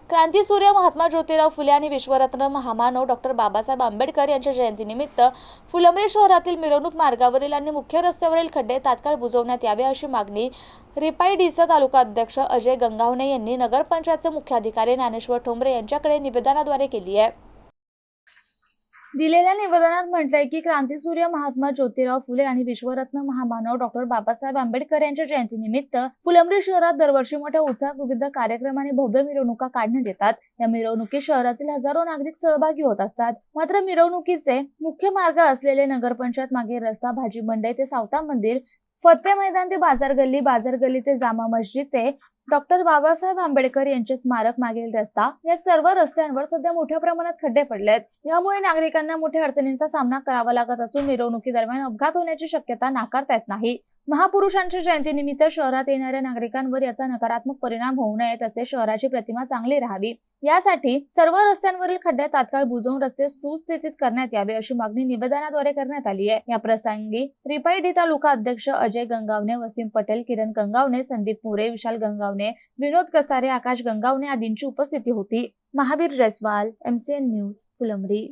क्रांतीसूर्य महात्मा ज्योतिराव फुले आणि विश्वरत्न महामानव डॉक्टर बाबासाहेब आंबेडकर यांच्या जयंतीनिमित्त फुलंब्री शहरातील मिरवणूक मार्गावरील आणि मुख्य रस्त्यावरील खड्डे तात्काळ बुजवण्यात यावे अशी मागणी रिपाई डीचा तालुका अध्यक्ष अजय गंगावणे यांनी नगरपंचायतचे मुख्याधिकारी ज्ञानेश्वर ठोंबरे यांच्याकडे निवेदनाद्वारे केली आहे। दिलेल्या निवेदनात म्हटलंय की क्रांतीसूर्य महात्मा ज्योतिराव फुले आणि विश्वरत्न महामानव डॉक्टर बाबासाहेब आंबेडकर यांच्या जयंतीनिमित्त फुलंब्री शहरात दरवर्षी मोठ्या उत्साहात विविध कार्यक्रम आणि भव्य मिरवणुका काढण्यात येतात। या मिरवणुकीत शहरातील हजारो नागरिक सहभागी होत असतात। मात्र मिरवणुकीचे मुख्य मार्ग असलेले नगरपंचायत मागे रस्ता, भाजी मंडई ते सावता मंदिर, फत्ते मैदान ते बाजार गल्ली ते जामा मस्जिद ते डॉक्टर बाबासाहेब आंबेडकर यांचे स्मारक मागील रस्ता या सर्व रस्त्यांवर सध्या मोठ्या प्रमाणात खड्डे पडलेत। यामुळे नागरिकांना मोठ्या अडचणींचा सामना करावा लागत असून मिरवणुकी दरम्यान अपघात होण्याची शक्यता नाकारता येत नाही। महापुरुषांच्या जयंतीनिमित्त शहरात येणाऱ्या नागरिकांवर याचा नकारात्मक परिणाम होऊ नये तसे शहराची प्रतिमा चांगली राहावी यासाठी सर्व रस्त्यांवरील खड्डे तात्काळ बुजवून रस्ते सुस्थितीत करण्यात यावे अशी मागणी निवेदनाद्वारे करण्यात आली आहे। या प्रसंगी रिपाई डी तालुका अध्यक्ष अजय गंगावणे, वसीम पटेल, किरण गंगावणे, संदीप मोरे, विशाल गंगावणे, विनोद कसारे, आकाश गंगावणे आदींची उपस्थिती होती। Mahavir Jaiswal, MCN news, Phulambri.